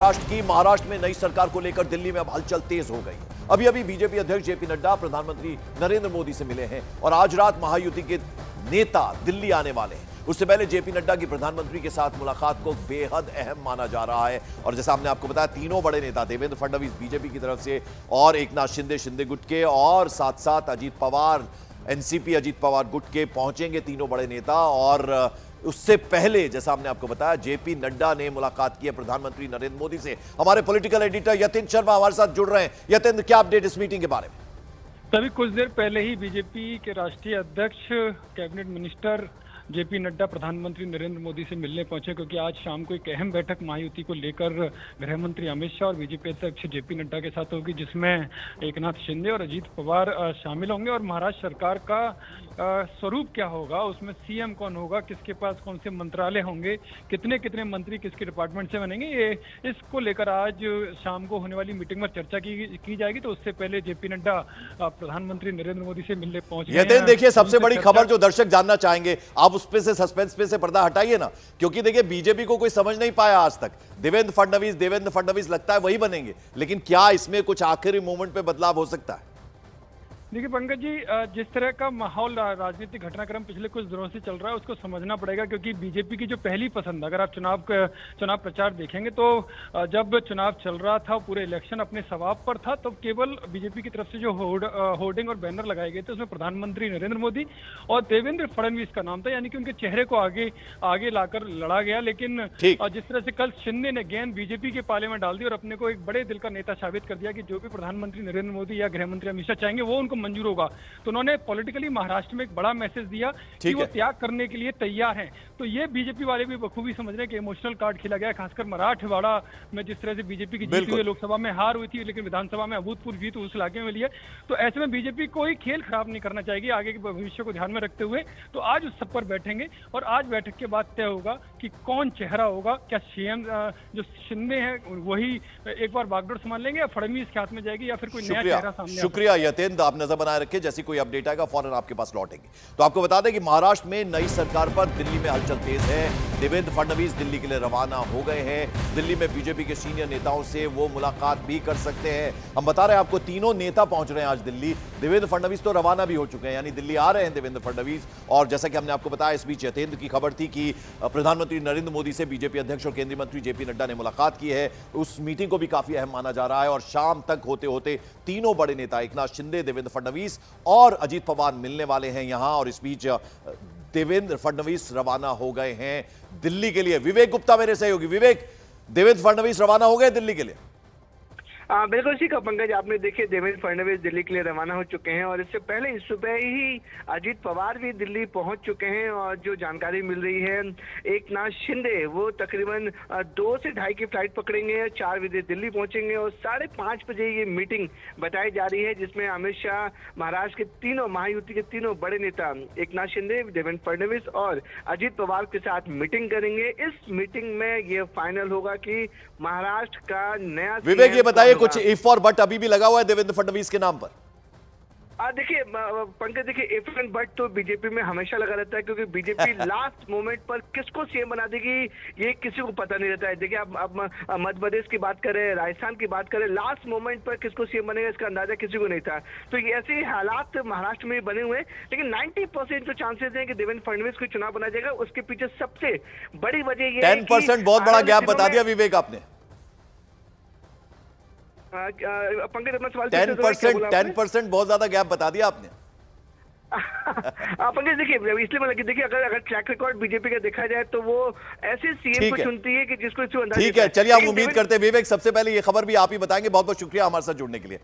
महाराष्ट्र में नई सरकार को लेकर दिल्ली में अब हलचल तेज हो गई। अभी अभी बीजेपी अध्यक्ष जेपी नड्डा प्रधानमंत्री नरेंद्र मोदी से मिले हैं और आज रात महायुति के नेता दिल्ली आने वाले हैं। उससे पहले जेपी नड्डा की प्रधानमंत्री के साथ मुलाकात को बेहद अहम माना जा रहा है और जैसा हमने आपको बताया, तीनों बड़े नेता देवेंद्र फडणवीस बीजेपी की तरफ से और एकनाथ शिंदे गुट के और साथ साथ अजीत पवार एनसीपी अजीत पवार गुट के पहुंचेंगे तीनों बड़े नेता। और उससे पहले जैसा हमने आपको बताया, जेपी नड्डा ने मुलाकात की है प्रधानमंत्री नरेंद्र मोदी से। हमारे पॉलिटिकल एडिटर यतिन शर्मा हमारे साथ जुड़ रहे हैं। यतिन, क्या अपडेट इस मीटिंग के बारे में? तभी कुछ देर पहले ही बीजेपी के राष्ट्रीय अध्यक्ष कैबिनेट मिनिस्टर जेपी नड्डा प्रधानमंत्री नरेंद्र मोदी से मिलने पहुंचे, क्योंकि आज शाम को एक अहम बैठक महायुति को लेकर गृह मंत्री अमित शाह और बीजेपी अध्यक्ष जेपी नड्डा के साथ होगी, जिसमें एकनाथ शिंदे और अजीत पवार शामिल होंगे। और महाराष्ट्र सरकार का स्वरूप क्या होगा, उसमें सीएम कौन होगा, किसके पास कौन से मंत्रालय होंगे, कितने कितने मंत्री किसके डिपार्टमेंट से बनेंगे, ये इसको लेकर आज शाम को होने वाली मीटिंग में चर्चा की जाएगी। तो उससे पहले जेपी नड्डा प्रधानमंत्री नरेंद्र मोदी से मिलने पहुंच गए हैं। देखिए, सबसे बड़ी खबर जो दर्शक जानना चाहेंगे, आप उस पे से सस्पेंस पे से पर्दा हटाइए ना, क्योंकि देखिए बीजेपी को कोई समझ नहीं पाया आज तक। देवेंद्र फडणवीस लगता है वही बनेंगे, लेकिन क्या इसमें कुछ आखिरी मोमेंट पे बदलाव हो सकता है? देखिए पंकज जी, जिस तरह का माहौल राजनीतिक घटनाक्रम पिछले कुछ दिनों से चल रहा है उसको समझना पड़ेगा, क्योंकि बीजेपी की जो पहली पसंद, अगर आप चुनाव प्रचार देखेंगे तो जब चुनाव चल रहा था, पूरे इलेक्शन अपने सवाब पर था, तो केवल बीजेपी की तरफ से जो होर्डिंग और बैनर लगाए गए थे उसमें प्रधानमंत्री नरेंद्र मोदी और देवेंद्र फडणवीस का नाम था, यानी कि उनके चेहरे को आगे लाकर लड़ा गया। लेकिन जिस तरह से कल शिंदे ने गेंद बीजेपी के पाले में डाल दी और अपने को एक बड़े दिल का नेता साबित कर दिया कि जो भी प्रधानमंत्री नरेंद्र मोदी या गृह मंत्री अमित शाह चाहेंगे वो उनको मंजूर होगा, तो उन्होंने पॉलिटिकली महाराष्ट्र में एक बड़ा मैसेज दिया कि वो त्याग करने के लिए तैयार हैं। तो ये बीजेपी वाले भी बखूबी समझ रहे हैं कि इमोशनल कार्ड खेला गया, खासकर मराठवाड़ा में जिस तरह से बीजेपी की जीत हुई, लोकसभा में हार हुई थी लेकिन विधानसभा में अभूतपूर्व जीत उस इलाके में ली है। तो ऐसे में बीजेपी कोई खेल खराब नहीं करना चाहेगी आगे के भविष्य को ध्यान में रखते हुए। तो आज उस सब पर बैठेंगे और आज बैठक के बाद तय होगा कि कौन चेहरा होगा। क्या सीएम जो शिंदे हैं वही एक बार बागडोर संभाल लेंगे या फडणवीस के हाथ में जाएगी या फिर कोई नया चेहरा सामने? शुक्रिया यतेंद्र, आप नजर बनाए रखें, जैसी कोई अपडेट आएगा फौरन आपके पास लौटेंगे। तो आपको बता दें कि महाराष्ट्र में नई सरकार पर दिल्ली में हलचल तेज है। देवेंद्र फडणवीस दिल्ली के लिए रवाना हो गए हैं। दिल्ली में बीजेपी के सीनियर नेताओं से वो मुलाकात भी कर सकते हैं। हम बता रहे हैं आपको, तीनों नेता पहुंच रहे हैं आज दिल्ली। देवेंद्र फडणवीस तो रवाना भी हो चुके हैं, यानी दिल्ली आ रहे हैं देवेंद्र फडणवीस। और जैसा कि हमने आपको बताया, इस बीच यतेंद्र की खबर थी कि प्रधानमंत्री नरेंद्र मोदी से बीजेपी अध्यक्ष और केंद्रीय मंत्री जेपी नड्डा ने मुलाकात की है। उस मीटिंग को भी काफी अहम माना जा रहा है और शाम तक होते होते तीनों बड़े नेता एकनाथ शिंदे, देवेंद्र फडणवीस और अजीत पवार मिलने वाले हैं यहां। और इस बीच देवेंद्र फडणवीस रवाना हो गए हैं दिल्ली के लिए। विवेक गुप्ता मेरे सहयोगी। विवेक, देवेंद्र फडणवीस रवाना हो गए दिल्ली के लिए? बिल्कुल ठीक है पंकज, आपने देखिए देवेंद्र फडणवीस दिल्ली के लिए रवाना हो चुके हैं और इससे पहले इस सुबह ही अजीत पवार भी दिल्ली पहुंच चुके हैं। और जो जानकारी मिल रही है, एकनाथ शिंदे वो तकरीबन 2 से 2:30 की फ्लाइट पकड़ेंगे, 4 बजे दिल्ली पहुंचेंगे और 5:30 बजे ये मीटिंग बताई जा रही है, जिसमें अमित शाह, महाराष्ट्र के तीनों महायुति के तीनों बड़े नेता एकनाथ शिंदे, देवेंद्र फडणवीस और अजीत पवार के साथ मीटिंग करेंगे। इस मीटिंग में ये फाइनल होगा कि महाराष्ट्र का नया। विवेक, ये बताइए, कुछ इफ और बट अभी भी लगा हुआ है देवेंद्र फडणवीस के नाम पर? देखिए पंकज, देखिए इफ एंड बट तो बीजेपी में हमेशा लगा रहता है, क्योंकि बीजेपी लास्ट मोमेंट पर किसको सीएम बना देगी ये किसी को पता नहीं रहता है। देखिए अब मध्य प्रदेश की बात करें, राजस्थान की बात करें, लास्ट मोमेंट पर किसको सीएम बनेगा इसका अंदाजा किसी को नहीं था। तो ये ऐसे ही हालात महाराष्ट्र में बने हुए हैं, लेकिन 90% जो चांसेस हैं कि देवेंद्र फडणवीस को चुनाव बना जाएगा। उसके पीछे सबसे बड़ी वजह ये 10% बहुत बड़ा गैप बता दिया विवेक आपने। पंकज, अपना सवाल 10% बहुत ज्यादा गैप बता दिया आपने। पंकज देखिए, इसलिए मतलब देखिए अगर ट्रैक रिकॉर्ड बीजेपी का देखा जाए तो वो ऐसे सीएम को चुनती है कि जिसको ठीक है, चलिए हम उम्मीद करते हैं। विवेक, सबसे पहले ये खबर भी आप ही बताएंगे। बहुत बहुत शुक्रिया हमारे साथ जुड़ने के लिए।